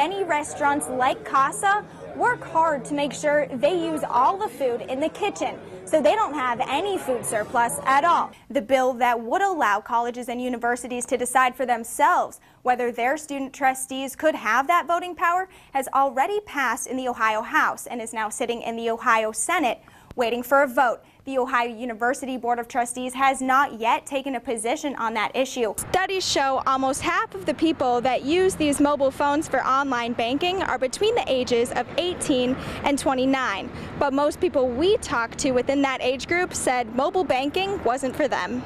many restaurants like Casa work hard to make sure they use all the food in the kitchen, so they don't have any food surplus at all. The bill that would allow colleges and universities to decide for themselves whether their student trustees could have that voting power has already passed in the Ohio House and is now sitting in the Ohio Senate waiting for a vote. The Ohio University Board of Trustees has not yet taken a position on that issue. Studies show almost half of the people that use these mobile phones for online banking are between the ages of 18 and 29. But most people we talked to within that age group said mobile banking wasn't for them.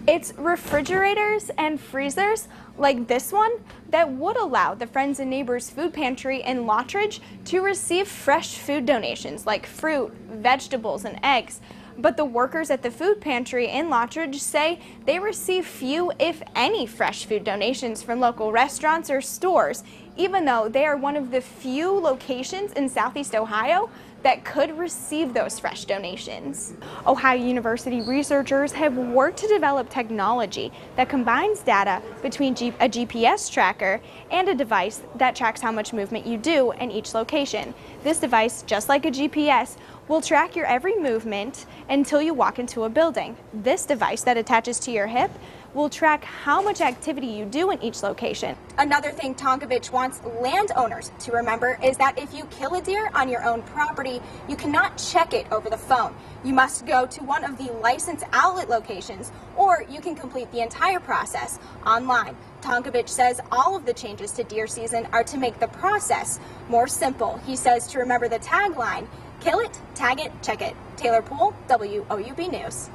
It's refrigerators and freezers like this one that would allow the Friends and Neighbors Food Pantry in Lottridge to receive fresh food donations like fruit, vegetables, and eggs. But the workers at the food pantry in Lottridge say they receive few, if any, fresh food donations from local restaurants or stores, even though they are one of the few locations in Southeast Ohio that could receive those fresh donations. Ohio University researchers have worked to develop technology that combines data between a GPS tracker and a device that tracks how much movement you do in each location. This device, just like a GPS, will track your every movement until you walk into a building. This device that attaches to your hip will track how much activity you do in each location. Another thing Tonkovich wants landowners to remember is that if you kill a deer on your own property, you cannot check it over the phone. You must go to one of the licensed outlet locations, or you can complete the entire process online. Tonkovich says all of the changes to deer season are to make the process more simple. He says to remember the tagline, kill it, tag it, check it. Taylor Poole, WOUB News.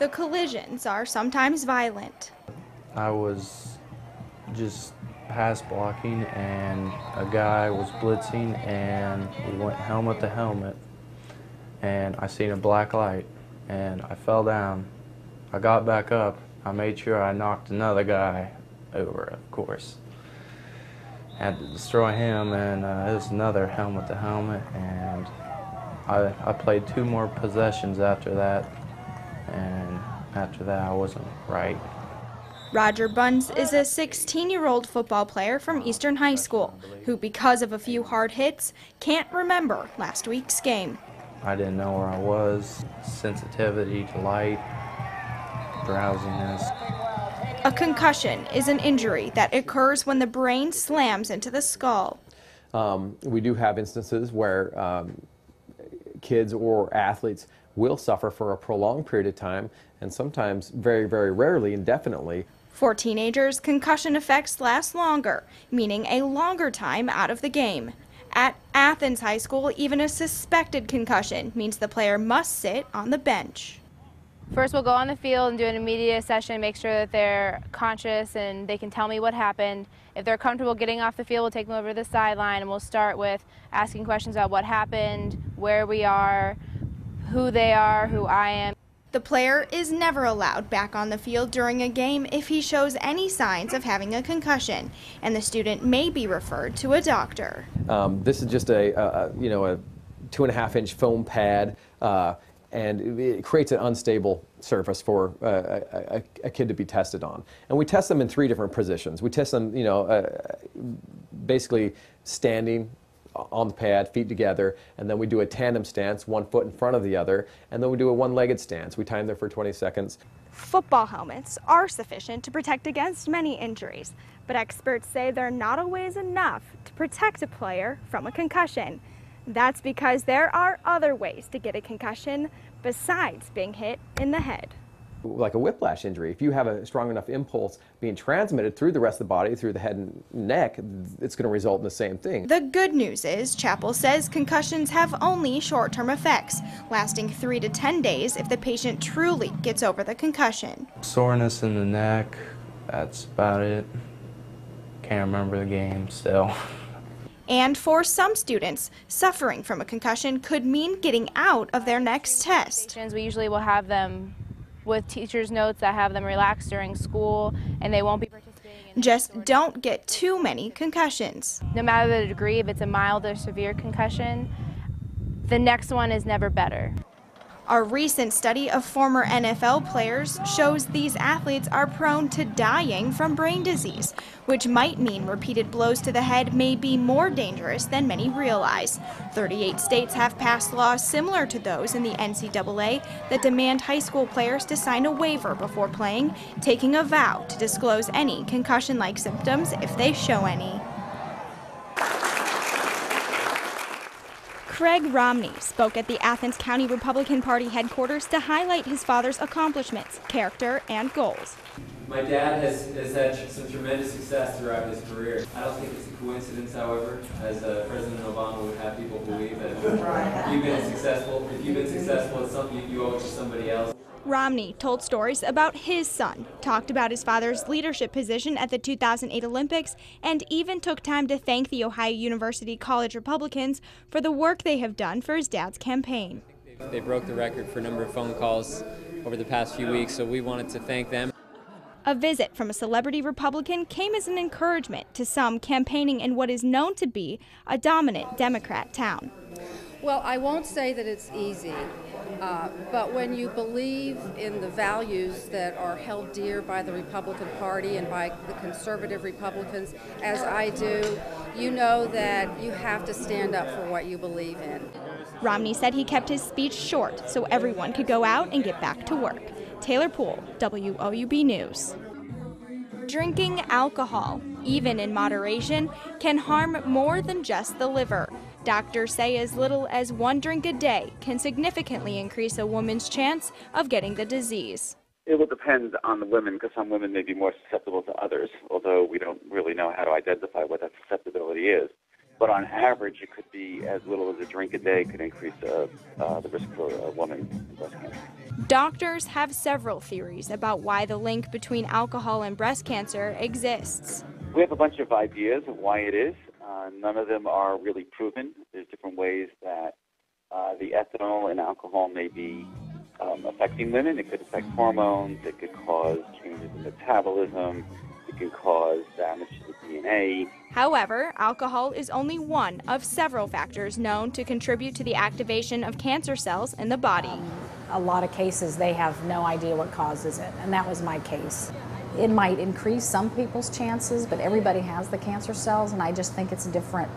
The collisions are sometimes violent. I was just pass blocking and a guy was blitzing and we went helmet to helmet and I seen a black light and I fell down. I got back up. I made sure I knocked another guy over, of course. Had to destroy him, and it was another helmet to helmet, and I played 2 more possessions after that, and after that I wasn't right. Roger Bunce is a 16-year-old football player from Eastern High School who, because of a few hard hits, can't remember last week's game. I didn't know where I was, sensitivity to light, drowsiness. A concussion is an injury that occurs when the brain slams into the skull. We do have instances where kids or athletes will suffer for a prolonged period of time, and sometimes very, very rarely, indefinitely. For teenagers, concussion effects last longer, meaning a longer time out of the game. At Athens High School, even a suspected concussion means the player must sit on the bench. First, we'll go on the field and do an immediate assessment, make sure that they're conscious and they can tell me what happened. If they're comfortable getting off the field, we'll take them over to the sideline and we'll start with asking questions about what happened, where we are, who they are, who I am. The player is never allowed back on the field during a game if he shows any signs of having a concussion, and the student may be referred to a doctor. This is just a 2.5-inch foam pad, and it creates an unstable surface for a kid to be tested on. And we test them in 3 different positions. We test them, basically standing on the pad, feet together, and then we do a tandem stance, 1 foot in front of the other, and then we do a one-legged stance. We time there for 20 seconds. Football helmets are sufficient to protect against many injuries, but experts say they're not always enough to protect a player from a concussion. That's because there are other ways to get a concussion besides being hit in the head. Like a whiplash injury, if you have a strong enough impulse being transmitted through the rest of the body, through the head and neck, it's going to result in the same thing. The good news is, Chappell says concussions have only short-term effects, lasting 3 to 10 days if the patient truly gets over the concussion. Soreness in the neck, that's about it. Can't remember the game still. And for some students, suffering from a concussion could mean getting out of their next test. We usually will have them with teachers' notes that have them relax during school, and they won't be participating in. Just don't get too many concussions. No matter the degree, if it's a mild or severe concussion, the next one is never better. A recent study of former NFL players shows these athletes are prone to dying from brain disease, which might mean repeated blows to the head may be more dangerous than many realize. 38 states have passed laws similar to those in the NCAA that demand high school players to sign a waiver before playing, taking a vow to disclose any concussion-like symptoms if they show any. Craig Romney spoke at the Athens County Republican Party headquarters to highlight his father's accomplishments, character, and goals. My dad has had some tremendous success throughout his career. I don't think it's a coincidence, however, as President Obama would have people believe that if you've been successful at something, you owe it to somebody else. Romney told stories about his son, talked about his father's leadership position at the 2008 Olympics, and even took time to thank the Ohio University College Republicans for the work they have done for his dad's campaign. They broke the record for a number of phone calls over the past few weeks, so we wanted to thank them. A visit from a celebrity Republican came as an encouragement to some campaigning in what is known to be a dominant Democrat town. Well, I won't say that it's easy, but when you believe in the values that are held dear by the Republican Party and by the conservative Republicans, as I do, you know that you have to stand up for what you believe in. Romney said he kept his speech short so everyone could go out and get back to work. Taylor Poole, WOUB News. Drinking alcohol, even in moderation, can harm more than just the liver. Doctors say as little as 1 drink a day can significantly increase a woman's chance of getting the disease. It will depend on the women, because some women may be more susceptible to others, although we don't really know how to identify what that susceptibility is. But on average, it could be as little as a drink a day could increase the risk for a woman with breast cancer. Doctors have several theories about why the link between alcohol and breast cancer exists. We have a bunch of ideas of why it is. None of them are really proven. There's different ways that the ethanol in alcohol may be affecting women. It could affect hormones. It could cause changes in metabolism. It can cause damage to the DNA. However, alcohol is only one of several factors known to contribute to the activation of cancer cells in the body. A lot of cases, they have no idea what causes it, and that was my case. It might increase some people's chances, but everybody has the cancer cells, and I just think it's different.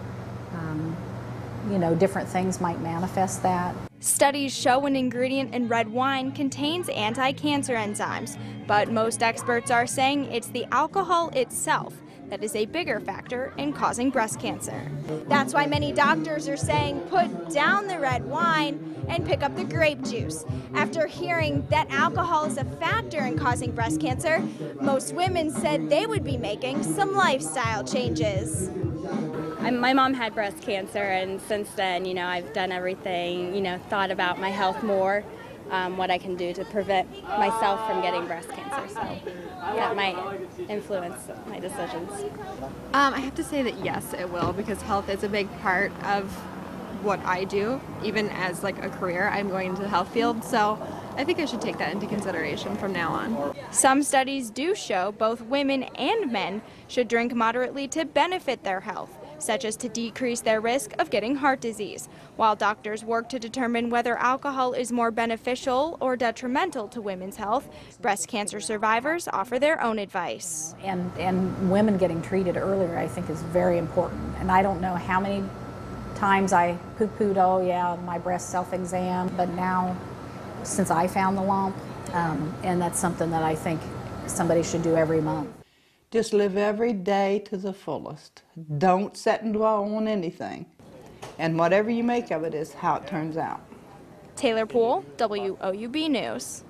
Different things might manifest that. Studies show an ingredient in red wine contains anti-cancer enzymes, but most experts are saying it's the alcohol itself that is a bigger factor in causing breast cancer. That's why many doctors are saying put down the red wine and pick up the grape juice. After hearing that alcohol is a factor in causing breast cancer, most women said they would be making some lifestyle changes. My mom had breast cancer, and since then, I've done everything, thought about my health more, what I can do to prevent myself from getting breast cancer. So that might influence my decisions. I have to say that yes, it will, because health is a big part of what I do. Even as a career, I'm going into the health field, so I think I should take that into consideration from now on. Some studies do show both women and men should drink moderately to benefit their health, such as to decrease their risk of getting heart disease, while doctors work to determine whether alcohol is more beneficial or detrimental to women's health. Breast cancer survivors offer their own advice. And women getting treated earlier, I think, is very important. And I don't know how many times I poo-pooed, oh yeah, my breast self-exam, but now, since I found the lump, and that's something that I think somebody should do every month. Just live every day to the fullest. Don't sit and dwell on anything. And whatever you make of it is how it turns out. Taylor Poole, WOUB News.